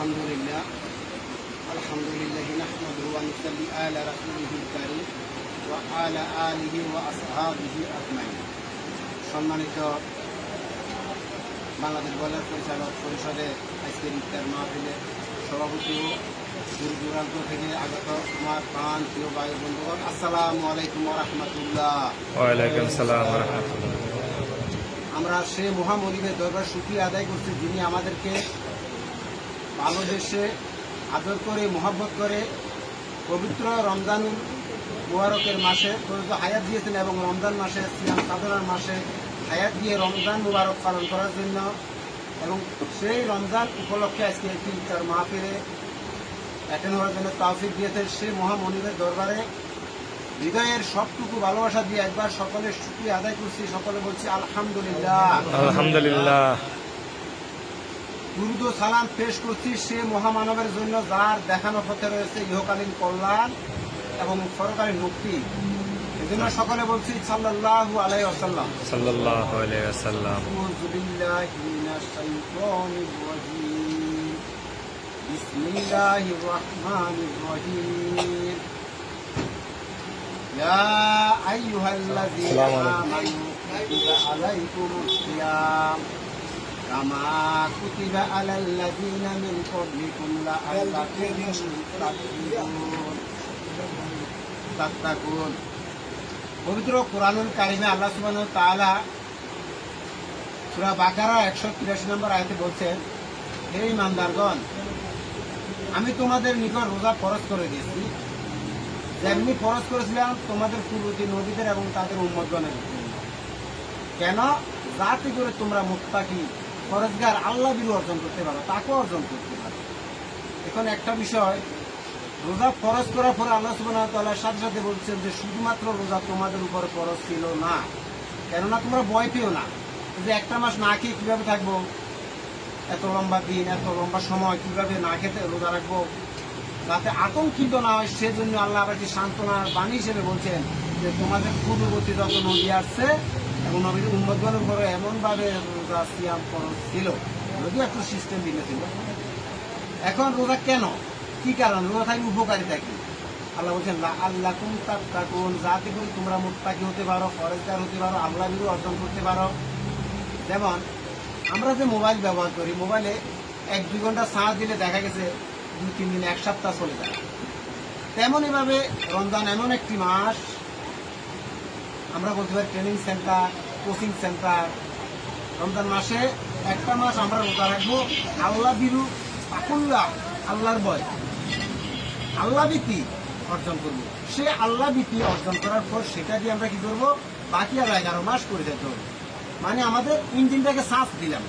আলহামদুলিল্লাহ আলহামদুলিল্লাহ নাহমাদুহু ওয়া নুসাল্লি আলা রাসূলিহিল কারীম ওয়া আলা আলিহি ওয়া আসহাবিহি আজমাইন। সম্মানিত বাংলাদেশ বয়লার পরিচালক পরিষদে আজকের ইফতার মাহফিলের সভাপতি ও দূর দূরান্ত থেকে আগত আমার প্রাণ প্রিয় ভাই বন্ধুগণ, আসসালামু আলাইকুম ওয়া রাহমাতুল্লাহ। ওয়ালাইকুম আসসালাম ওয়া রাহমাতুল্লাহ। আমরা সে মহামনিবের দরবার শুকরিয়া আদায় করছি, যিনি আমাদেরকে ভালোবেসে আদর করে মহব্বত করে পবিত্র রমজানুল মুবারকের মাসে পবিত্র হায়াত দিয়েছেন এবং রমজান মাসে সিয়াম সাধনার মাসে হায়াত দিয়ে রমজান মুবারক পালন করার জন্য এবং সেই রমজান উপলক্ষে আজকে একটি ইফতার মাহফিলে অ্যাটেন্ড হওয়ার জন্য তৌফিক দিয়েছেন। সেই মহামনিবের দরবারে হৃদয়ের সবটুকু ভালোবাসা দিয়ে একবার সকলের শুকরিয়া আদায় করছি। সকলে বলছি আলহামদুলিল্লাহ আলহামদুলিল্লাহ। দুরূদ ও সালাম পেশ করছি সে মহামানবের জন্য যার দেখানো পথে রয়েছে ইহকালীন কল্যাণ এবং পরকালীন মুক্তি। এজন্য সকলে বলছি সাল্লাল্লাহু আলাইহি ওয়াসাল্লাম। সাল্লাল্লাহু আলাইহি ওয়াসাল্লাম। আউযু বিল্লাহি মিনাশ শাইতানির রাজীম। বিসমিল্লাহির রাহমানির রাহিম। ইয়া আইয়ুহাল্লাযীনা আমানু কুতিবা আলাইকুমুস সিয়াম কামা কুতিবা আলাল্লাযীনা মিন ক্বাবলিকুম লাআল্লাকুম তাত্তাকুন। পবিত্র কোরআনুল কারিমে আল্লাহ সুবহানাহু ওয়া তাআলা সূরা বাকারা 183 নম্বর আয়াতে বলছেন, হে ঈমানদারগণ, আমি তোমাদের নিকট রোজা ফরজ করে দিয়েছি যেমনি ফরজ করেছিলাম তোমাদের পূর্ববর্তী নবীদের এবং তাদের উম্মতগণের জন্য, কেন যাতে করে তোমরা মুত্তাকি ফরজগার আল্লাহ বিরু অর্জন করতে পারো, তাকওয়া অর্জন করতে পারো। এখন একটা বিষয়, রোজা ফরজ করার পরে আল্লাহ সুবহানাহু ওয়া তাআলার সাথে সাথে বলছেন যে শুধুমাত্র রোজা তোমাদের উপর ফরজ ছিল না, কেননা তোমরা ভয় পেও না যে একটা মাস না খেয়ে কীভাবে থাকবো, এত লম্বা দিন এত লম্বা সময় কীভাবে না খেতে রোজা রাখবো, যাতে আতঙ্কিত না হয় সেজন্য আল্লাহ আবার কি সান্ত্বনার বাণী হিসেবে বলছেন যে তোমাদের পূর্ববর্তী যত নবী আসছে এবং নবীর উম্মতগণের উপরে এমনভাবে রোজা সিয়াম ফরজ ছিল, যদিও একটু সিস্টেম ভিন্ন ছিল। এখন রোজা কেন, কি কারণ, রোজা থাকলে উপকারিতা কি? আল্লাহ বলছেন লাআল্লাকুম তাত্তাকুন, যাতে করে তোমরা মুত্তাকি হতে পারো, ফরজগার হতে পারো, আল্লাহ বিরু অর্জন করতে পারো। যেমন আমরা যে মোবাইল ব্যবহার করি, মোবাইলে 1-2 ঘন্টা চার্জ দিলে দেখা গেছে 2-3 দিন 1 সপ্তাহ চলে যায়। তেমনইভাবে রমজান এমন একটি মাস, আমরা বলতে পারি training centre, coaching centre. Ramzan মাসে একটা মাস আমরা রোজা রাখবো আল্লাহ বিরু তাকুল্লাহ, আল্লাহর ভয়, আল্লাহ ভীতি অর্জন করবো। সে আল্লাহ ভীতি অর্জন করার পর সেটা দিয়ে আমরা কি করবো, বাকি আরো 11 মাস করে যেতে হবে। মানে আমাদের ইঞ্জিনটাকে চার্জ দিলাম,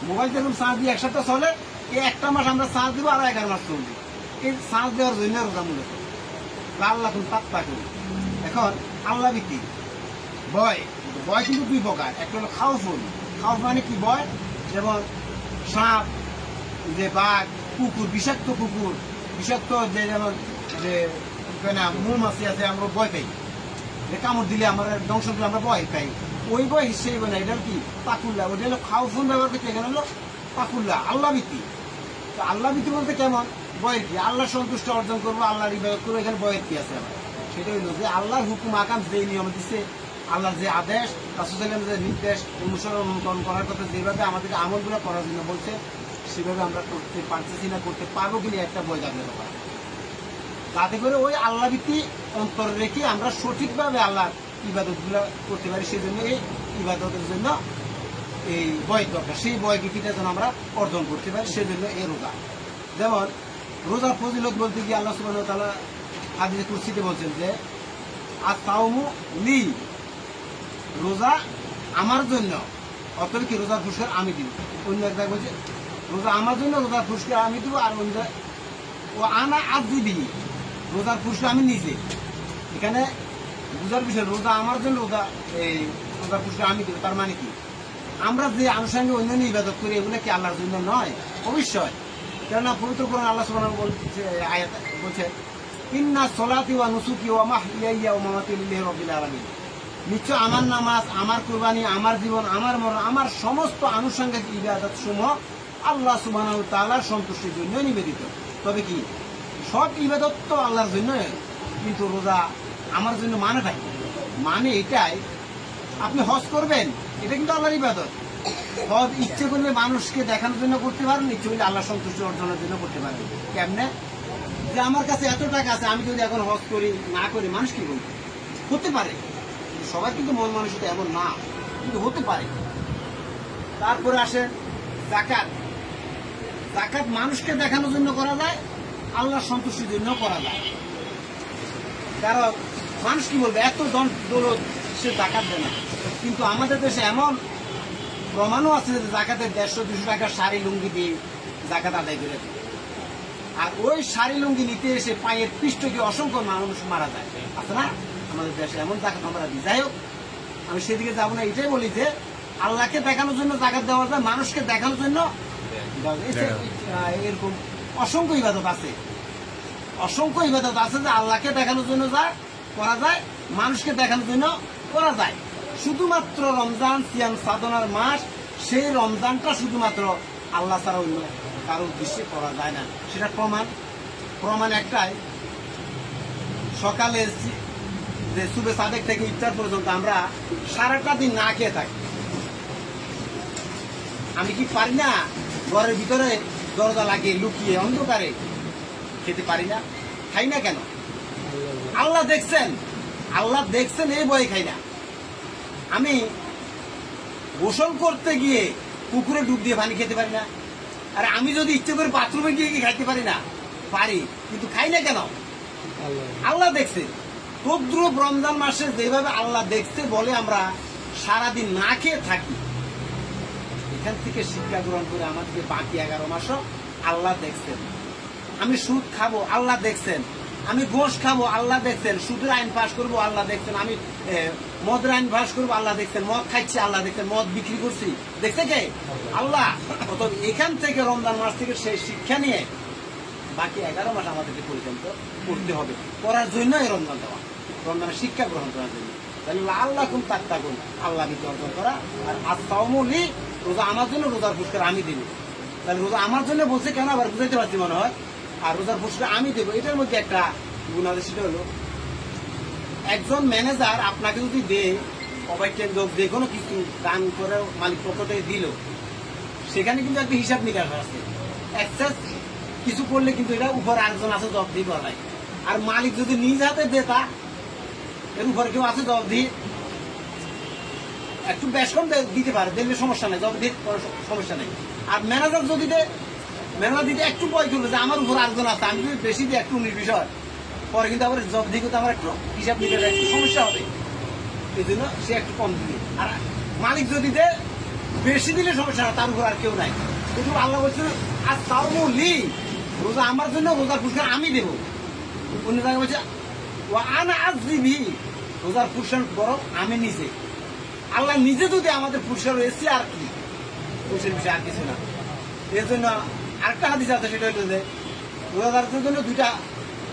মোবাইল যেরকম চার্জ দিয়ে 1 সপ্তাহ চলে, এই একটা মাস আমরা চার্জ দিব, আরো 11 মাস চলবে। এই চার্জ দেওয়ার জন্য রোজা মূলত আল্লাহ তাত্তাকুন। এখন আল্লাহ ভীতি, ভয়, ভয় কিন্তু 2 প্রকার। একটা হলো খাউফুন, খাউফ মানে কি ভয়, যেমন সাপ, যে বাঘ, কুকুর, বিষাক্ত কুকুর, বিষাক্ত যে যেমন যে মৌমাছি আছে, আমরা ভয় পাই, যে কামড় দিলে আমরা ধ্বংস করলে আমরা ভয় পাই, ওই ভয় হিসেবে না। এটা কি তাকুল্লাহ, ওটা হলো খাউফুন ব্যবহার করতে, এখানে হলো তাকুল্লাহ, আল্লাহ ভীতি। তো আল্লাহ ভীতি বলতে কেমন, ভয়ের কি, আল্লাহ সন্তুষ্ট অর্জন করবো, আল্লাহর ইবাদত করবো, এখানে ভয়ের কি আছে? আমার সেটা হইল যে আল্লাহর হুকুম আকাম যে নিয়ম দিচ্ছে, আল্লাহর যে আদেশ, রাসূল সাল্লাল্লাহু আলাইহি ওয়াসাল্লামের যে নির্দেশ অনুসরণ করার কথা, যেভাবে আমাদেরকে আমলগুলো করার জন্য বলছে, সেভাবে আমরা করতে পারতেছি না, করতে পারবো কিনা একটা ভয় জাগলে পারে, যাতে করে ওই আল্লাহ ভীতি অন্তর রেখে আমরা সঠিকভাবে আল্লাহর ইবাদতগুলো করতে পারি। সেই জন্য এই ইবাদতের জন্য এই ভয় দরকার, সেই ভয় ভীতিটা যেন আমরা অর্জন করতে পারি, সেজন্য এই রোজা। যেমন রোজার ফজিলত বলতে গিয়ে আল্লাহ সুবহানাহু ওয়া তাআলা হাদিসে কুরসিতে বলছেন যে আত-তাওমু লি, রোজা আমার জন্য, অর্থাৎ কি রোজার পুরস্কার আমি দিব। অন্য এক জায়গায় বলছে রোজা আমার জন্য, রোজার পুরস্কার আমি দিব। আর অন্য ও আনা আযিবি, রোজার পুরস্কার আমি নিজে। এখানে বুঝার বিষয়, রোজা আমার জন্য, রোজা এই রোজার পুরস্কার আমি দিব। তার মানে কি, আমরা যে আনুষঙ্গিক অন্যান্য ইবাদত করি এগুলো কি আল্লাহর জন্য নয়? অবশ্যই, কেননা পবিত্র কোরআন আল্লাহ সুবহানাহু বলছে, আয়াত বলছে ইন্না সলাতি ওয়া নুসুকি ওয়া মাহইয়া ওয়া মামাতি লিল্লাহি রাব্বিল আলামিন, নিশ্চয় আমার নামাজ, আমার কুরবানি, আমার জীবন, আমার মরণ, আমার সমস্ত আনুষঙ্গিক ইবাদত সমূহ আল্লাহ সুবহানাহু ওয়া তাআলার সন্তুষ্টির জন্য নিবেদিত। তবে কি সব ইবাদত তো আল্লাহর জন্য, কিন্তু রোজা আমার জন্য মানেটাই মানে এটাই, আপনি হজ করবেন এটা কিন্তু আল্লাহর ইবাদত। হজ ইচ্ছে করলে মানুষকে দেখানোর জন্য করতে পারেন, ইচ্ছে করলে আল্লাহ সন্তুষ্টি অর্জনের জন্য করতে পারেন। কেমনে? যে আমার কাছে এত টাকা আছে, আমি যদি এখন হজ করি না করি মানুষ কি বলবে? হতে পারে, কিন্তু সবাই কিন্তু মন মানসিকতা এমন না, কিন্তু হতে পারে। তারপরে আসেন যাকাত। যাকাত মানুষকে দেখানোর জন্য করা যায়, আল্লাহর সন্তুষ্টির জন্য করা যায়। কারণ মানুষ কি বলবে, এত দৌলত সে যাকাত দেয় না। কিন্তু আমাদের দেশে এমন প্রমাণও আছে যে যাকাতের 150-200 টাকার শাড়ি লুঙ্গি দিয়ে যাকাত আদায় করে দেয়। আর ওই শাড়ি লুঙ্গি নিতে এসে পায়ের পৃষ্ঠকে অসংখ্য মানুষ মারা যায়, আছে না আমাদের দেশে? এমন যাকাত আমরা দিই। যাই হোক, আমি সেদিকে যাবো না। এটাই বলি যে আল্লাহকে দেখানোর জন্য যাকাত দেওয়া যায়, মানুষকে দেখানোর জন্য এরকম অসংখ্য ইবাদত আছে। অসংখ্য ইবাদত আছে যে আল্লাহকে দেখানোর জন্য যা করা যায়, মানুষকে দেখানোর জন্য করা যায়। শুধুমাত্র রমজান সিয়াম সাধনার মাস, সেই রমজানটা শুধুমাত্র আল্লাহ ছাড়া অন্য কারো উদ্দেশ্যে করা যায় না। সেটা প্রমাণ একটাই, সকালে যে সুবে সাদেক থেকে ইফতার পর্যন্ত আমরা সারাটা দিন না খেয়ে থাকি। আমি কি পারি না ঘরের ভিতরে দরজা লাগিয়ে লুকিয়ে অন্ধকারে খেতে পারি না? খাই না কেন? আল্লাহ দেখছেন, আল্লাহ দেখছেন এই ভয়ে খাই না। আমি গোসল করতে গিয়ে পুকুরে ডুব দিয়ে পানি খেতে পারি না? আর আমি যদি ইচ্ছে করে বাথরুমে গিয়ে কি খাইতে পারি না? পারি, কিন্তু খাই না কেন? আল্লাহ দেখছে। তদ্রুপ রমজান মাসে যেভাবে আল্লাহ দেখছে বলে আমরা সারাদিন না খেয়ে থাকি। এখান থেকে শিক্ষা গ্রহণ করে আমাদেরকে বাকি 11 মাসও আল্লাহ দেখছেন। আমি সুদ খাবো, আল্লাহ দেখছেন। আমি ঘোষ খাবো, আল্লাহ দেখছেন। সুদের আইন পাশ করবো, আল্লাহ দেখছেন। আমি মদের আইন পাশ করবো, আল্লাহ দেখছেন। মদ খাইছি, আল্লাহ দেখছেন। মদ বিক্রি করছি, দেখছে কে? আল্লাহ। অতএব এখান থেকে রমজান মাস থেকে সেই শিক্ষা নিয়ে বাকি 11 মাস আমাদেরকে পরিচালিত করতে হবে। করার জন্য এই রমজান দেওয়া, রমজানের শিক্ষা গ্রহণ করার জন্য। তাহলে আল্লাহ কুম তাত্তাকুন, আল্লাহ ভীতি অর্জন করা। আর আস-সাওমুলি, রোজা আমার জন্য, রোজার পুরস্কার আমি দিব। তাহলে রোজা আমার জন্য বলছে কেন? আবার বুঝাইতে পারছি মনে হয়। আর রোজার পুরস্কার আমি দেবো, এটার মধ্যে একটা গুণ আছে। সেটা হলো, একজন ম্যানেজার আপনাকে যদি দেয় অবাক কেন্দ্র যে কোনো কিছু দান করে মালিক পক্ষ থেকে দিল, সেখানে কিন্তু একটা হিসাব নিকাশ আছে। এক্সেস কিছু করলে কিন্তু এটা উপরে আরেকজন আছে জবাবদিহি করায়। আর মালিক যদি নিজ হাতে দেয়, তা এর উপরে কেউ আছে জবাবদিহি, একটু বেশ কম দিতে পারে, দেখলে সমস্যা নেই, জবাবদিহির সমস্যা নেই। আর ম্যানেজার যদি দেয়, ম্যানেজার দিতে একটু ভয় করবে যে আমার উপর আরেকজন আছে, আমি যদি বেশি দিই একটু নির্বিষয়, পরে কিন্তু আবার জবাবদিহি করতে আমার একটু হিসাব নিকাশ একটু সমস্যা হবে। এই জন্য সে একটু কম দিবে। আর মালিক যদি দেয় বেশি দিলে সমস্যা না, তার উপর আর কেউ নাই। কিন্তু আল্লাহ বলছেন আস-সাওমুলি, রোজা আমার জন্য, রোজার পুরস্কার আমি দেবো। অন্য জায়গায় বলছে ওয়া আনা আযযিবি, রোজার পুরস্কার বরং আমি নিজে। আল্লাহ নিজে যদি আমাদের পুরস্কার রয়েছে, আর কি পুরুষের বিষয়ে আর কিছু না। এর জন্য আরেকটা হাদিস আছে, সেটা হলো যে রোজাদারদের জন্য 2টা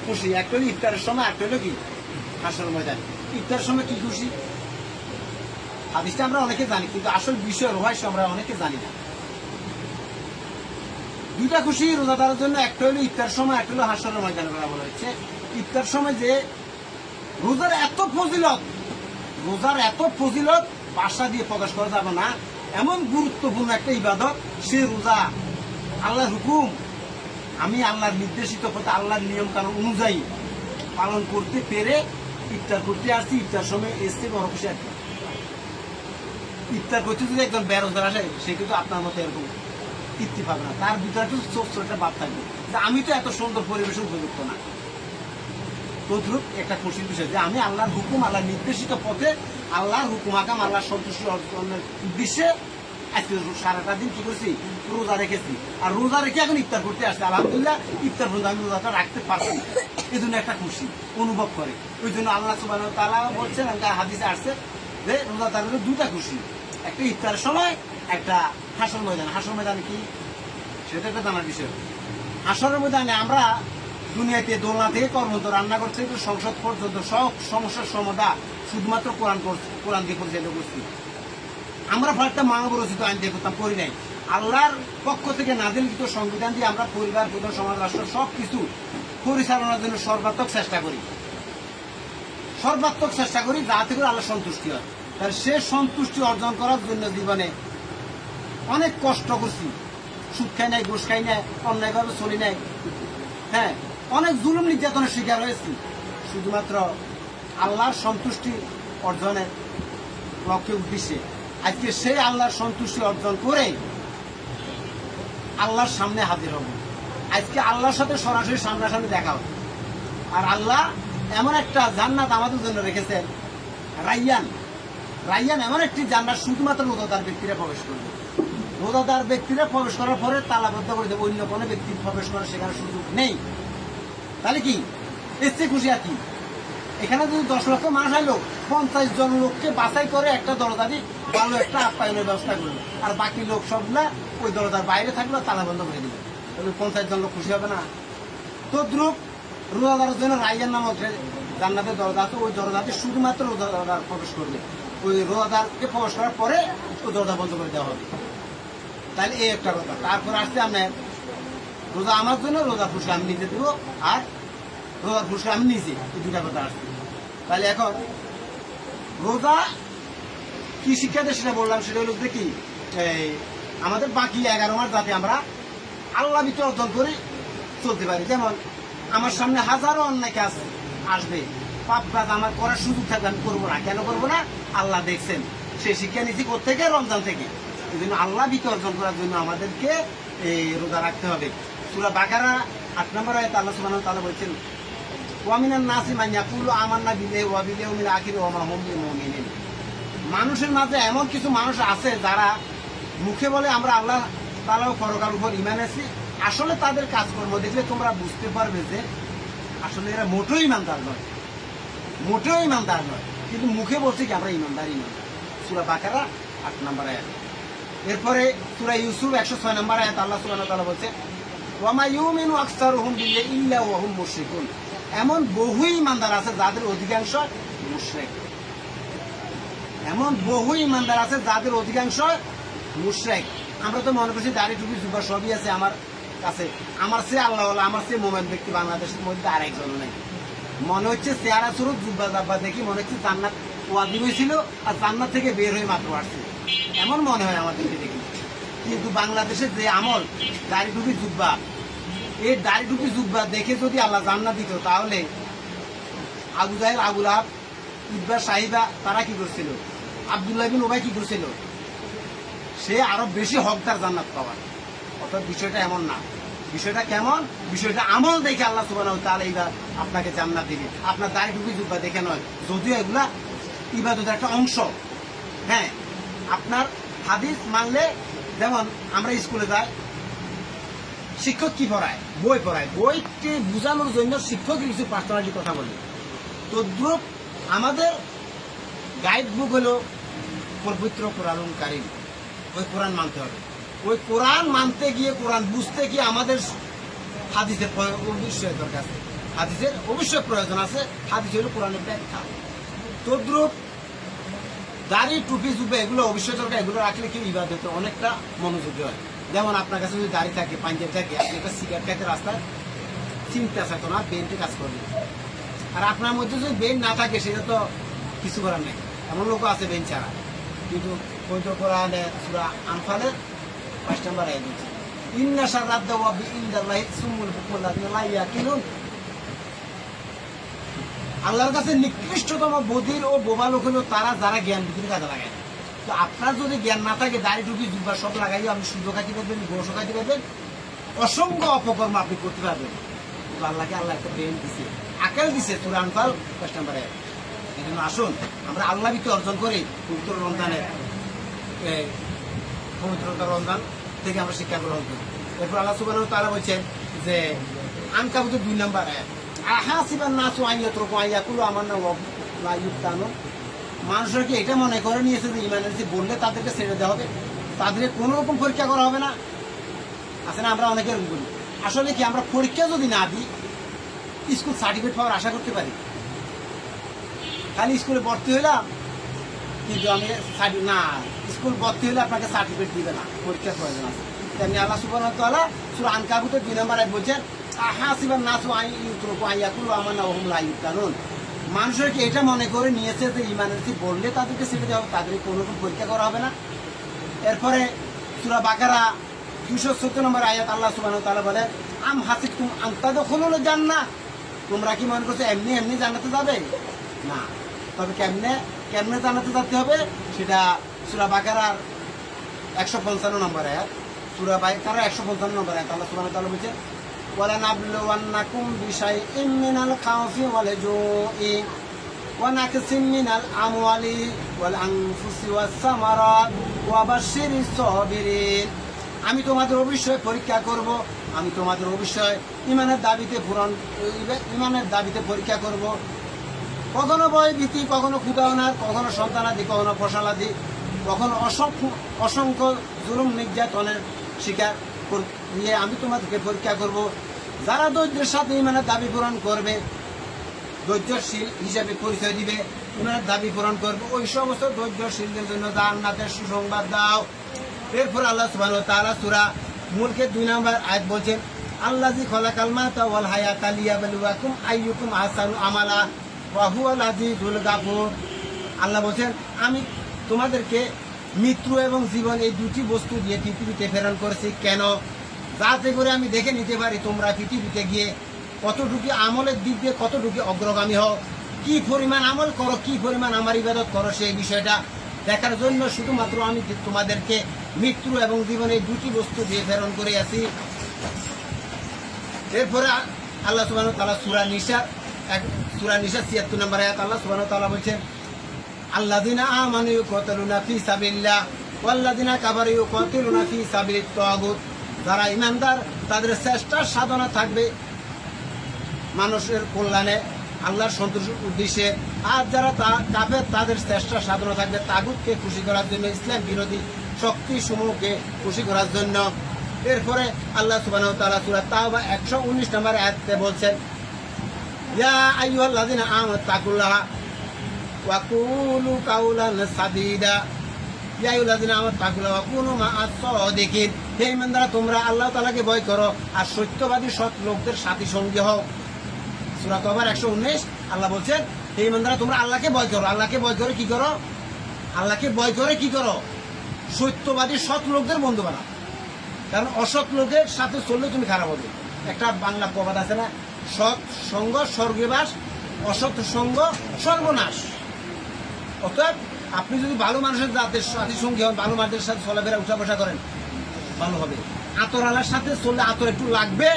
খুশি, একটা হলো ইফতারের সময়, একটা হলো কি হাসরের ময়দান। ইফতারের সময় কি খুশি? হাদিসটা আমরা অনেকে জানি, কিন্তু আসল বিষয় রহস্য আমরা অনেকে জানি না। 2টা খুশি রোজাদারের জন্য, একটা হলো ইফতার সময়, একটা হলো হাসরের ময়দানে বলা হচ্ছে। ইফতার সময় যে রোজার এত ফজিলত, রোজার এত ফজিলত ভাষা দিয়ে প্রকাশ করা যাবে না। এমন গুরুত্বপূর্ণ একটা ইবাদত, সে রোজা। আল্লাহর হুকুম আমি আল্লাহর নির্দেশিত পথে, আল্লাহর নিয়ম কানুন অনুযায়ী পালন করতে পেরে ইফতার করতে আসছি। ইফতার সময় এসছে বড় খুশি। আর ইফতার করতে যদি একজন বেরোজগার আসে, সে কিন্তু আপনার মতো এরকম তৃপ্তি পাবে না। তার ভিতরে একটু ছোট একটা ভাব থাকবে যে আমি তো এত সুন্দর পরিবেশে উপযুক্ত না। তদ্রুপ একটা খুশির বিষয় যে আমি আল্লাহর হুকুম, আল্লাহর নির্দেশিত পথে, আল্লাহর হুকুম আকাম, আল্লাহর সন্তুষ্টি অর্জনের উদ্দেশ্যে আজকে সারাটা দিন কি করছি? রোজা রেখেছি। আর রোজা রেখে এখন ইফতার করতে আসছে। আলহামদুলিল্লাহ, ইফতার পর্যন্ত আমি রোজাটা রাখতে পারছি। এই জন্য একটা খুশি অনুভব করে। ওই জন্য আল্লাহ সুবহানাহু ওয়া তাআলা বলছেন, হাদিসে আসছে যে রোজাদারের 2টা খুশি, একটা ইফতারের সময়, একটা হাসর ময়দান। হাসর ময়দানে কি, সেটা একটা জানার বিষয়। হাসরের ময়দানে আমরা দুনিয়াতে দোলনা থেকে কর্মরত, রান্নাঘর থেকে সংসদ পর্যন্ত সব সমস্যার সমাধান শুধুমাত্র কোরআন দিয়ে পরিচালিত করছি। আমরা একটা মানব রচিত আইন দিয়ে করতাম, করি নাই। আল্লাহর পক্ষ থেকে নাজিলকৃত সংবিধান দিয়ে আমরা পরিবার, প্রধান, সমাজ, রাষ্ট্র সবকিছু পরিচালনার জন্য সর্বাত্মক চেষ্টা করি, যাতে করে আল্লাহ সন্তুষ্টি হয়। তাহলে সে সন্তুষ্টি অর্জন করার জন্য জীবনে অনেক কষ্ট করছি, সুদ খাই নাই, ঘুষ খাই নাই, অন্যায়ভাবে চলি নাই, হ্যাঁ, অনেক জুলুম নির্যাতনের শিকার হয়েছি, শুধুমাত্র আল্লাহর সন্তুষ্টি অর্জনের লক্ষ্যে উদ্দেশ্যে। আজকে সেই আল্লাহর সন্তুষ্টি অর্জন করে আল্লাহর সামনে হাজির হব। আজকে আল্লাহর সাথে সরাসরি সামনাসামনি দেখা হবে। আর আল্লাহ এমন একটা জান্নাত আমাদের জন্য রেখেছেন, রাইয়ান এমন একটি জান্নাত, শুধুমাত্র রোজাদার ব্যক্তিরা প্রবেশ করবে। রোজাদার ব্যক্তিরা প্রবেশ করার পরে তালাবদ্ধ করে দেবে, অন্য কোনো ব্যক্তি প্রবেশ করার সেখানে সুযোগ নেই। তাহলে কি এসছে খুশি আর কি? এখানে যদি 10 লক্ষ মানুষ আইলো, 50 জন লোককে বাছাই করে একটা দরজা দিয়ে ভালো একটা আপ্যায়নের ব্যবস্থা করলো, আর বাকি লোক সবগুলা ওই দরজার বাইরে থাকলো, তালা বন্ধ করে দিল। তাহলে 50 জন লোক খুশি হবে না? তদ্রুপ রোজাদারের জন্য রাইয়ান নামক জান্নাতের দরজা আছে, ওই দরজাতে শুধুমাত্র রোজাদার প্রবেশ করবে। ওই রোজাদারকে প্রবেশ করার পরে ওই দরজা বন্ধ করে দেওয়া হবে। তাহলে এই একটা কথা। তারপর আসছে আপনার রোজা আমার জন্য, রোজার পুরস্কার আমি নিজে দেবো, আর রোজার পুরস্কার আমি নিজে, এই দুটা কথা আসছে। তাহলে এখন রোজা কি শিক্ষা দেয় সেটা বললাম, সেটা হলো দেখি আমাদের বাকি 11 মাস যাতে আমরা আল্লাহ ভিতরে অর্জন করে চলতে পারি। যেমন আমার সামনে হাজারো অন্যায় কাজ আসবে, পাপ কাজ আমার করার সুযোগ থাকবে, আমি করবো না। কেন করবো না? আল্লাহ দেখছেন। সেই শিক্ষা নিচ্ছি কোথেকে? রমজান থেকে। এই জন্য আল্লাহ ভিতরে অর্জন করার জন্য আমাদেরকে এই রোজা রাখতে হবে। সূরা বাকারা 8 নম্বর আয়াতে আল্লাহ সুবহানাহু ওয়া তাআলা বলছেন, ওয়া মিনান নাসি মান ইয়াকুলু আমান্না বিল্লাহি ওয়া বিল ইয়াউমিল আখির ওয়া মা হুম বিমুমিনিন। মানুষের মাঝে এমন কিছু মানুষ আছে যারা মুখে বলে আমরা আল্লাহ তাআলা ও পরকালের উপর ঈমান আছি, আসলে তাদের কাজকর্ম দেখলে তোমরা বুঝতে পারবে যে আসলে এরা মোটেও ইমানদার নয়, কিন্তু মুখে বলছে কি আমরা ইমানদার। সূরা বাকারা 8 নম্বর আয়াত। এরপরে সূরা ইউসুফ 106 নম্বর আয়াত আল্লাহ সুবহানাহু ওয়া তাআলা বলছে, ওয়া মা ইউমিনু আকসারুহুম বিল্লাহি ইল্লা ওয়া হুম মুশরিকুন। এমন বহু ইমানদার আছে যাদের অধিকাংশ মুশরিক। আমরা তো মনে করছি দাড়ি টুপি জুব্বা সবই আছে আমার কাছে, আমার চেয়ে আল্লাহ, আমার চেয়ে মোমেন ব্যক্তি বাংলাদেশের মধ্যে আরেকজনও নেই। মনে হচ্ছে চেহারা স্বরূপ জুব্বা জাব্বা দেখি মনে হচ্ছে জান্নাত ওয়াজিব হয়েছিল, আর জান্নাত থেকে বের হয়ে মাত্র আসছে, এমন মনে হয় আমাদেরকে দেখি। কিন্তু বাংলাদেশের যে আমল দাড়ি টুপি জুব্বা, এই দাড়ি টুপি জুব্বা দেখে যদি আল্লাহ জান্নাত দিত, তাহলে আবু জাহেল, আবু লাহাব, ইতবা, সাহিবা তারা কি করছিল? আব্দুল্লাহ বিন উবাই কি করছিল? সে আরো বেশি হকদার জান্নাত পাওয়ার। অর্থাৎ বিষয়টা এমন না। বিষয়টা কেমন? বিষয়টা আমল দেখে আল্লাহ সুবহানাহু ওয়া তাআলা এইবার আপনাকে জান্নাত দিবে, আপনার দাড়ি টুপি জুব্বা দেখে নয়। যদিও এগুলা ইবাদতের একটা অংশ। হ্যাঁ, আপনার হাদিস মানলে, যেমন আমরা স্কুলে যাই, শিক্ষক কি পড়ায়? বই পড়ায়। বইকে বোঝানোর জন্য শিক্ষক কিছু পার্সোনালিটি কথা বলে। তদ্রুপ আমাদের গাইড বুক হলো পবিত্র কোরআনুল কারীম। ওই কোরআন মানতে হবে। ওই কোরআন মানতে গিয়ে, কোরআন বুঝতে গিয়ে আমাদের হাদিসের অবশ্যই দরকার আছে, হাদিসের অবশ্যই প্রয়োজন আছে। হাদিস হলো কোরআনের ব্যাখ্যা। তদ্রুপ দাড়ি টুপি জুবে এগুলো অবশ্যই দরকার। এগুলো রাখলে কি ইবাদতে অনেকটা মনোযোগী হয়। যেমন আপনার কাছে যদি দাড়ি থাকে, পাঞ্জাবি থাকে, আপনি একটা সিগারেট খাইতে রাস্তায় চিন্তা চাইতো না, বেঞ্চে কাজ করবে। আর আপনার মধ্যে যদি বেঞ্চ না থাকে, সেটা তো কিছু করার নেই। এমন লোক আছে বেঞ্চ ছাড়া। কিন্তু পবিত্র কোরআনে সূরা আনফালের 5 নম্বর আয়াত বলছে, ইন্না শাররাদ দাওয়াবি ইনদাল্লাহি সুম্মুল বুকুল্লাযিনা লা ইয়াকিলুন। আল্লাহর কাছে নিকৃষ্টতম বধির ও বোবা লোক হলো তারা যারা জ্ঞান বুদ্ধি কাজে লাগায়। তো আপনার যদি জ্ঞান না থাকে, দাড়ি টুপি জুব্বা সব লাগাইও আপনি সুযোগ খাইতে পারবেন, গোশও খাইতে পারবেন, অসংখ্য অপকর্ম আপনি করতে পারবেন। কিন্তু আল্লাহকে আল্লাহ একটা ব্রেন দিছে, আকেল দিছে। সূরা আনফাল 5 নম্বর আয়াত। এই জন্য আসুন আমরা আল্লাহ ভিতরে অর্জন করি পবিত্র রমজানের, পবিত্রতা রমজান থেকে আমরা শিক্ষা গ্রহণ করি। এরপর আল্লাহ সুবহানাহু ওয়া তাআলা বলছেন যে আনকাবুতের 2 নম্বর আয়াত, আহাসিবান নাসু আন ইয়াতরুকু আন ইয়াকুলু আমান্না ওয়া লা ইফতানুন। মানুষরা কি এটা মনে করে নিয়েছে যে ঈমান এনেছি বললে তাদেরকে ছেড়ে দেওয়া হবে, তাদের কোনো রকম পরীক্ষা করা হবে না? আছে না? আমরা অনেকের বলি। আসলে কি আমরা পরীক্ষা যদি না দিই, স্কুল সার্টিফিকেট পাওয়ার আশা করতে পারি? খালি স্কুলে ভর্তি হইলাম, কিন্তু আমি না, স্কুল ভর্তি হলে আপনাকে সার্টিফিকেট দিবে না, পরীক্ষার প্রয়োজন আছে। তেমনি আল্লাহ সুবহানাহু ওয়া তাআলা সূরা আনকাবুতের 2 নম্বর আয়াত বলছেন, আহাসিবান নাসু আন ইউতরাকু আন ইয়াকুলু আমান্না ওয়া হুম লা ইফতানুন। মানুষের কি এটা মনে করে নিয়েছে যে ঈমানের কি বললে তাদেরকে ছেড়ে দেওয়া হবে, তাদের কোনো রকম পরীক্ষা করা হবে না? এরপরে সূরা বাকারা 270 নম্বর আয়াত আল্লাহ সুবহানাহু ওয়া তাআলা বলেন, আম হাসিবতুম আন তাদখুলুল জান্নাহ, তোমরা কি মনে করছো এমনি এমনি জান্নাতে যাবে? না। তবে কেমনে জান্নাতে যেতে হবে সেটা সূরা বাকারার 155 নম্বর আয়াত, সূরা বাকারার 155 নম্বর আয়াত আল্লাহ সুবহানাহু ওয়া তাআলা বলেছেন, ওয়ালা নাবলুওয়ান্নাকুম বিশাইইম মিনাল খাউফি ওয়াল জুই ওয়া নাকসিম মিনাল আমওয়ালি ওয়াল আনফুসি ওয়াস সামারাত ওয়া বাশশিরিস সাবিরিন। আমি তোমাদের অবশ্যই পরীক্ষা করব, আমি তোমাদের অবশ্যই ঈমানের দাবিতে পরীক্ষা করব। কখনো ভয় ভীতি, কখনো ক্ষুধানার, কখনো সন্তানাদি, কখনো ফসলাদি, কখনো অসংখ্য জুলুম নির্যাতনের শিকার নিয়ে আমি তোমাদেরকে পরীক্ষা করব। যারা ধৈর্যের সাথে ঈমানের দাবি পূরণ করবে, ধৈর্যশীল হিসেবে পরিচয় দিবে, ঈমানের দাবি পূরণ করবে, ওই সমস্ত ধৈর্যশীলদের জন্য জান্নাতের সুসংবাদ দাও। এরপর আল্লাহ সুবহানাহু ওয়া তাআলা সূরা মুলকের 2 নম্বর আয়াত বলছেন, আল্লাযী খালাকাল মাউতা ওয়াল হায়াতা লিয়াবলুয়াকুম আইয়ুকুম আহসানু আমালা ওয়া হুয়াল আজিজুল গাফুর। আল্লাহ বলছেন, আমি তোমাদেরকে মৃত্যু এবং জীবন এই দুটি বস্তু দিয়ে পৃথিবীতে প্রেরণ করেছি। কেন? যাতে করে আমি দেখে নিতে পারি তোমরা পৃথিবীতে গিয়ে কতটুকু আমলের দিক দিয়ে কতটুকু অগ্রগামী হও, কি পরিমাণ আমল করো, কি পরিমাণ আমার ইবাদত করো, সেই বিষয়টা দেখার জন্য শুধুমাত্র আমি তোমাদেরকে মৃত্যু এবং জীবন এই দুটি বস্তু দিয়ে প্রেরণ করে আছি। এরপরে আল্লাহ সুবহানাহু ওয়া তাআলা সূরা নিসা 76 নম্বর আয়াত আল্লাহ সুবহানাহু ওয়া তাআলা বলেছেন, আল্লাযিনা আমানু ইউকাতিলুনা ফি সাবিলিল্লাহ ওয়াল্লাযিনা কাফারু ইউকাতিলুনা ফি সাবিলিত তাগুত। যারা ঈমানদার তাদের চেষ্টা সাধনা থাকবে মানুষের কল্যাণে, আল্লাহর সন্তুষ্টির উদ্দেশ্যে, আর যারা কাফের তাদের চেষ্টা সাধনা থাকবে তাগুতকে খুশি করার জন্য, ইসলাম বিরোধী শক্তি সমূহকে খুশি করার জন্য। এরপরে আল্লাহ সুবহানাহু ওয়া তাআলা সূরা তাওবা 119 নম্বর আয়াতে বলছেন, ইয়া আইয়ুহাল্লাযিনা আমানু তাকুল্লাহ ওয়া কুলু কাওলান সাদীদা, ইয়া আইয়ুহাল্লাযিনা আমানু তাকুল্লাহ ওয়া কুনু মা'আস সাদিকিন। হে ঈমানদাররা, তোমরা আল্লাহ তাআলাকে ভয় করো আর সত্যবাদী সৎ লোকদের সাথী সঙ্গী হও। সূরা তাওবার 119 আল্লাহ বলছেন, হে ঈমানদাররা, তোমরা আল্লাহকে ভয় করো। আল্লাহকে ভয় করে কি করো? আল্লাহকে ভয় করে কি করো? সত্যবাদী সৎ লোকদের বন্ধু বানাও। কারণ অসৎ লোকের সাথে চললে তুমি খারাপ হবে। একটা বাংলা প্রবাদ আছে না, সৎ সঙ্গ স্বর্গে বাস, অসৎ সঙ্গ সর্বনাশ। অতএব আপনি যদি ভালো মানুষের সাথী সঙ্গী হন, ভালো মানুষের সাথে চলাফেরা উঠা বসা করেন, ভালো হবে। আতরওয়ালার সাথে চললে আতর একটু লাগবে,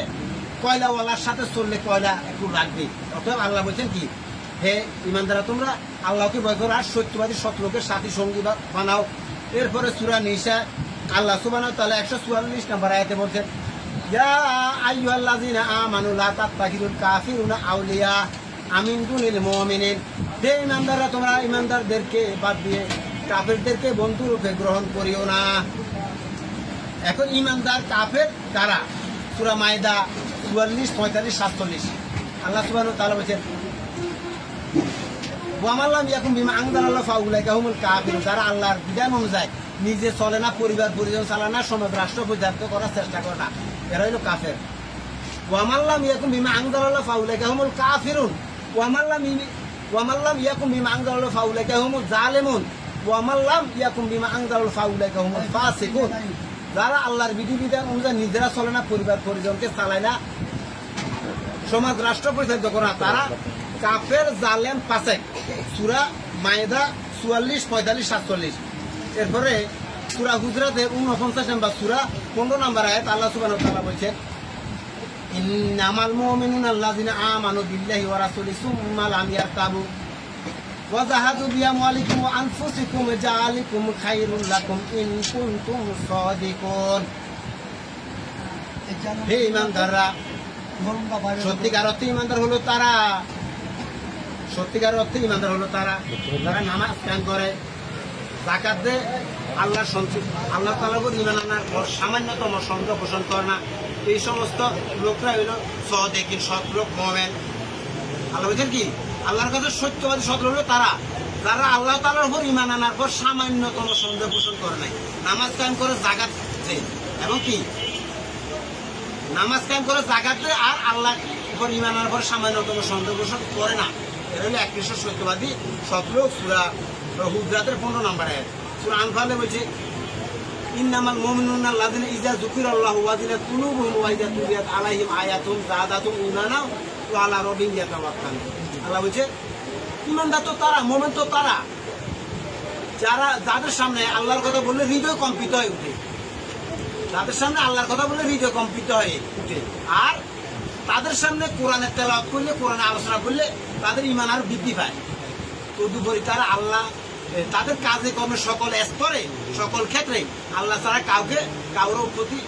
কয়লাওয়ালার সাথে চললে কয়লা একটু লাগবে। অতএব আল্লাহ বলছেন কি, হে ঈমানদাররা, তোমরা আল্লাহকে ভয় করো আর সত্যবাদী সৎ লোকের সাথী সঙ্গী বানাও। এরপরে সূরা নিসা আল্লাহ সুবহানাহু ওয়া তাআলা 144 নম্বর আয়াতে বলছেন, ইয়া আইয়ুহাল্লাযিনা আমানু লা তাত্তাখিযুল কাফিরুনা আউলিয়া মিন দুনিল মুমিনিন। হে ঈমানদাররা, তোমরা ঈমানদারদেরকে বাদ দিয়ে কাফেরদেরকে বন্ধু রূপে গ্রহণ করিও না। এখন ঈমানদার কাফের কারা? সূরা মাইদা 44, 45, 47 আল্লাহ সুবহানাহু ওয়া তাআলা বলেছেন, ওয়া মাল্লাম ইয়াকুম বিমা আনজালাল্লাহু ফাউলাইকা হুমুল কাফিরুন। যারা আল্লাহর বিধান অনুযায়ী নিজে চলে না, পরিবার পরিজন চালায় না, সমাজ রাষ্ট্র পরিচালিত করার চেষ্টা করে না, এরা হইল কাফের। ওয়া মাল্লাম ইয়াকুম বিমা আনজালাল্লাহু ফাউলাইকা হুমুল কাফিরুন ওয়া মাল্লাম ইয়াকুম বিমা আনজালাল্লাহু ফাউলাইকা হুমুল জালিমুন ওয়া মাল্লাম ইয়াকুম বিমা আনজালাল্লাহু ফাউলাইকা হুমুল ফাসিকুন। যারা আল্লাহর বিধিবিধান অনুযায়ী নিজেরা চলে না, পরিবার পরিজনকে চালায় না, সমাজ রাষ্ট্র পরিচালিত করে না, তারা কাফের, জালেম, ফাসিক। সূরা মাইদা 44, 45, 47। এরপরে সূরা হুজরাতের 49 নম্বর সূরা 15 নম্বর আয়াত আল্লাহ সুবহানাহু ওয়া তাআলা বলেছেন, ইন্নামাল মুমিনুনা আল্লাযিনা আমানু বিল্লাহি ওয়া রাসূলিহি সুম্মা লাম ইয়ারতাবু ওয়া জাহাদু বিআমওয়ালিকুম ওয়া আনফুসিকুম যালিকুম খায়রুল লাকুম ইন কুনতুম সাদিকুন। হে ঈমানদাররা, সত্যিকার অর্থে ঈমানদার হলো তারা, সত্যিকার অর্থে ঈমানদার হলো তারা যারা নামাজ কায়েম করে, যাকাত দেয়, আল্লাহর সন্তুষ্ট, আল্লাহ তাআলার উপর ঈমান আনার পর সামান্যতম সন্দেহ পোষণ করে না, এই সমস্ত লোকরা হইল সাদিকিন, সৎ লোক, মুমিন। আল্লাহ বলছেন কি, আল্লাহর কাছে সত্যবাদী সৎ লোক হলো তারা যারা আল্লাহ তাআলার উপর ঈমান আনার পর সামান্যতম সন্দেহ পোষণ করে নাই, নামাজ কায়েম করে যাকাত দেয়, এবং কি নামাজ কায়েম করে যাকাত দেয় আর আল্লাহর উপর ঈমান আনার পর সামান্যতম সন্দেহ পোষণ করে না, এরা হলো একনিষ্ঠ সত্যবাদী। 17 সূরা হুজরাতের 15 নম্বর আয়াত। সূরা আনফালে বলছে ইন্নামাল মুমিনুনা আল্লাযিনা ইযা যুকিরাল্লাহু ওয়াজিলাত কুলুবুহুম ওয়া ইযা তুলিয়াত আলাইহিম আয়াতুহু যাদাতুহুম ঈমানা ওয়া আলা রাব্বিহিম ইয়াতাওয়াক্কালুন। আল্লাহ বলছে ঈমানদার তো তারা, মুমিন তো তারা যাদের সামনে আল্লাহর কথা বললে হৃদয় কম্পিত হয়ে উঠে, তাদের সামনে আল্লাহর কথা বললে হৃদয় কম্পিত হয়ে উঠে, আর তাদের সামনে কোরআনের তেলাওয়াত করলে, কোরআনের আলোচনা করলে তাদের ঈমান আর বৃদ্ধি পায়। তদুপরি তারা আল্লাহ তাদের কাজে কর্মে সকল স্তরে সকল ক্ষেত্রে আল্লাহ ছাড়া কারোর প্রতি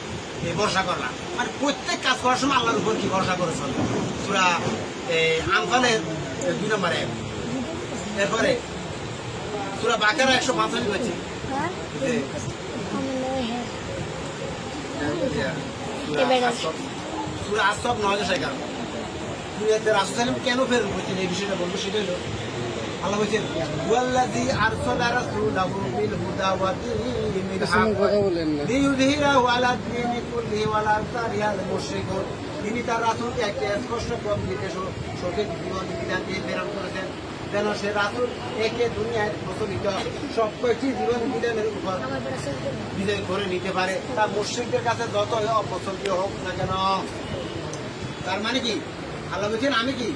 ভরসা করে না, মানে প্রত্যেক কাজ করার সময় আল্লাহর উপর কি ভরসা করে চলে। সূরা আনফালের 2 নম্বর আয়াত। এরপরে সূরা বাকারা 145 হচ্ছে সূরা আসসাব 9-11। দুনিয়াতে রাসূল সাল্লাল্লাহু কেন প্রেরণ করছেন এই বিষয়টা বলবো। সেটা হলো আল্লাহ বলছেন ওয়াল্লাযী আরসালা রাসূলাহু বিল হুদা ওয়া দীনিল হক লিইয়ুযহিরাহু আলা দীনি কুল্লিহি ওয়া লা ইয়ারতাদিয়াল মুশরিকুন। তিনি তার রাসূলকে একটা স্পষ্ট পথ নির্দেশ ও সঠিক জীবন বিধান দিয়ে প্রেরণ করেছেন, যেন সে রাসূল একে দুনিয়ায় প্রচলিত সব কয়টি জীবন বিধানের উপর বিজয় করে নিতে পারে, তা মুশরিকদের কাছে যতই অপছন্দীয় হোক না কেন। তার মানে কি আল্লাহ বলছেন আমি কি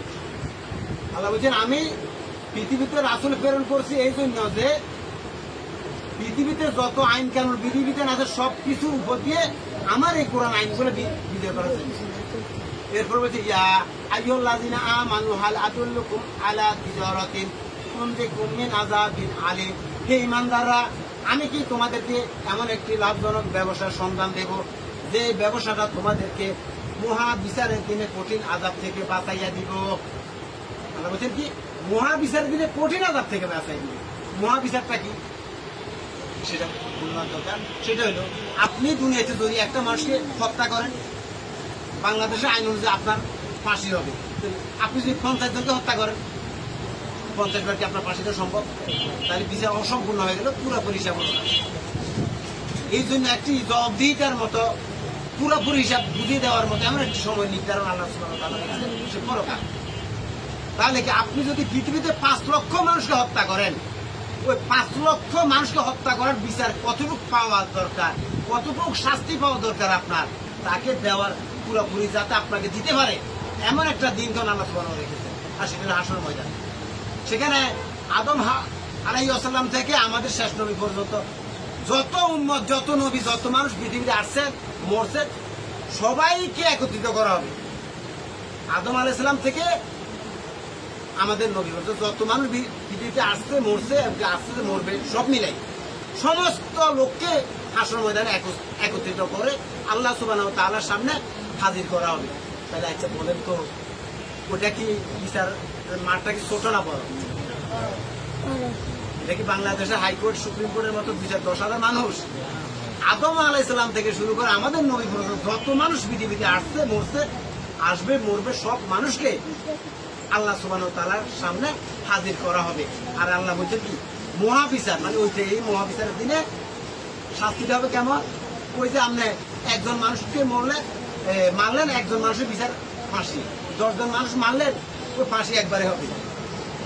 আল্লাহ বলছেন আমি পৃথিবীতে রাসূল প্রেরণ করছি এই জন্য যে পৃথিবীতে যত আইন কানুন বিধিবিধান আছে সব কিছুর উপর দিয়ে আমার এই কোরআন আইনগুলো বিজয় করা জন্য। এরপর বলছে ইয়া আইয়ুহাল্লাযিনা আমানু হাল আদুল্লুকুম আলা তিজারাতিন তুনজিকুম মিন আযাবিন আলীম। হে ঈমানদাররা, আমি কি তোমাদেরকে এমন একটি লাভজনক ব্যবসার সন্ধান দেব যে ব্যবসাটা তোমাদেরকে মহা বিচারের দিনে কঠিন আযাব থেকে বাঁচাইয়া দিব। আল্লাহ বলছেন কি মহাবিচারের দিনে কঠিন আযাব থেকে বাঁচাই দিবে। মহাবিচারটা কি সেটা বলার দরকার। সেটা হলো আপনি দুনিয়াতে যদি একটা মানুষকে হত্যা করেন, বাংলাদেশে আইন অনুযায়ী আপনার ফাঁসি হবে। আপনি যদি 50 জনকে হত্যা করেন, 50 বার কি আপনার ফাঁসি দেওয়া সম্ভব? তাহলে বিচার অসম্পূর্ণ হয়ে গেল, পুরোপুরি হিসাব হলো না। এই জন্য একটি জবাবদিহিতার মতো পুরোপুরি হিসাব বুঝিয়ে দেওয়ার মতো এমন একটি সময় নির্ধারণ আল্লাহ সুবহানাহু ওয়া তাআলা করেছেন, সে পরকাল। তাহলে কি আপনি যদি পৃথিবীতে 5 লক্ষ মানুষকে হত্যা করেন, ওই 5 লক্ষ মানুষকে হত্যা করার বিচার কতটুকু পাওয়া দরকার, কতটুকু শাস্তি পাওয়া দরকার আপনার, তাকে দেওয়ার পুরোপুরি যাতে আপনাকে দিতে পারে এমন একটা দিনক্ষণ আল্লাহ সুবহানাহু ওয়া তাআলা রেখেছেন, আর সেটা হাসর ময়দান। সেখানে আদম আলাইহিস সালাম থেকে আমাদের শেষ নবী পর্যন্ত যত উম্মত, যত নবী, যত মানুষ পৃথিবীতে আসছে মরছে, সবাইকে একত্রিত করা হবে। আদম আলাইহিস সালাম থেকে আমাদের নবী বলতে যত মানুষ পৃথিবীতে আসছে মরছে, আসছে মরবে, সব মিলাই সমস্ত লোককে হাসর ময়দানে একত্রিত করে আল্লাহ সুবহানাহু ওয়া তাআলার সামনে হাজির করা হবে। তাহলে আচ্ছা বলেন তো ওটা কি বিচার মাঠটা কি ছোট না বড়? এটা কি বাংলাদেশের হাইকোর্ট সুপ্রিম কোর্টের মতো বিচার 10,000 মানুষ? আদম আলাইহিস সালাম থেকে শুরু করে আমাদের নবী পর্যন্ত যত মানুষ পৃথিবীতে আসছে মরছে, আসবে মরবে, সব মানুষকে আল্লাহ সুবহানাহু ওয়া তাআলার সামনে হাজির করা হবে। আর আল্লাহ বলছেন কি মহাবিচার, মানে ওই যে এই মহাবিচারের দিনে শাস্তিটা হবে কেমন? ওই যে আপনি একজন মানুষকে মারলেন, একজন মানুষের বিচার ফাঁসি, 10 জন মানুষ মারলেন, ওই ফাঁসি একবারে হবে।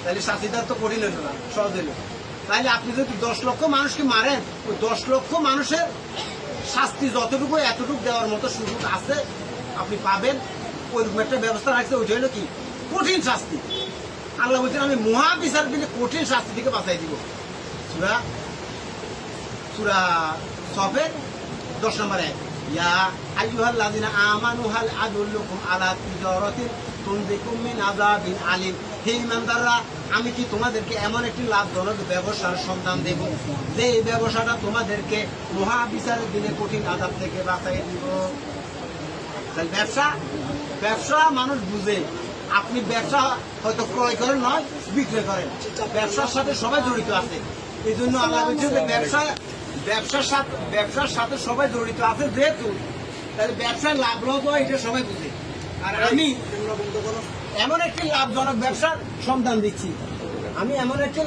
তাহলে শাস্তিটা তো কঠিন হইল না, সহজ হইল। তাহলে আপনি যদি 10 লক্ষ মানুষকে মারেন, ওই 10 লক্ষ মানুষের শাস্তি যতটুকু এতটুকু দেওয়ার মতো সুযোগ আছে আপনি পাবেন, ওইরকম একটা ব্যবস্থা রাখছে। ওইটা হলো কি কঠিন শাস্তি। আল্লাহ বলছেন আমি মহাবিচার দিলে কঠিন শাস্তি থেকে বাঁচাই দিব। সূরা সফের 10 নম্বর আয়াত। ইয়া আইয়ুহাল্লাযিনা আমানু হাল আদুল্লুকুম আলা তিজারাতিন তুনজিকুম মিন আযাবিন আলীম। হে ঈমানদাররা, আমি কি তোমাদেরকে এমন একটি লাভজনক ব্যবসার সন্ধান দেব যে এই ব্যবসাটা তোমাদেরকে মহাবিচারের দিনে কঠিন আযাব থেকে বাঁচাই দিব। তাহলে ব্যবসা মানুষ বুঝে। আপনি ব্যবসা হয়তো ক্রয় করেন নয় বিক্রয় করেন, ব্যবসার সাথে সবাই জড়িত আছে। এই জন্য আল্লাহ বলছে যে ব্যবসার সাথে সবাই জড়িত আছে যেহেতু, তাহলে ব্যবসায় লাভ লস হয় এটা সবাই বুঝে। আর আমি এমন একটি লাভজনক ব্যবসার সন্ধান দিচ্ছি, আমি এমন একটি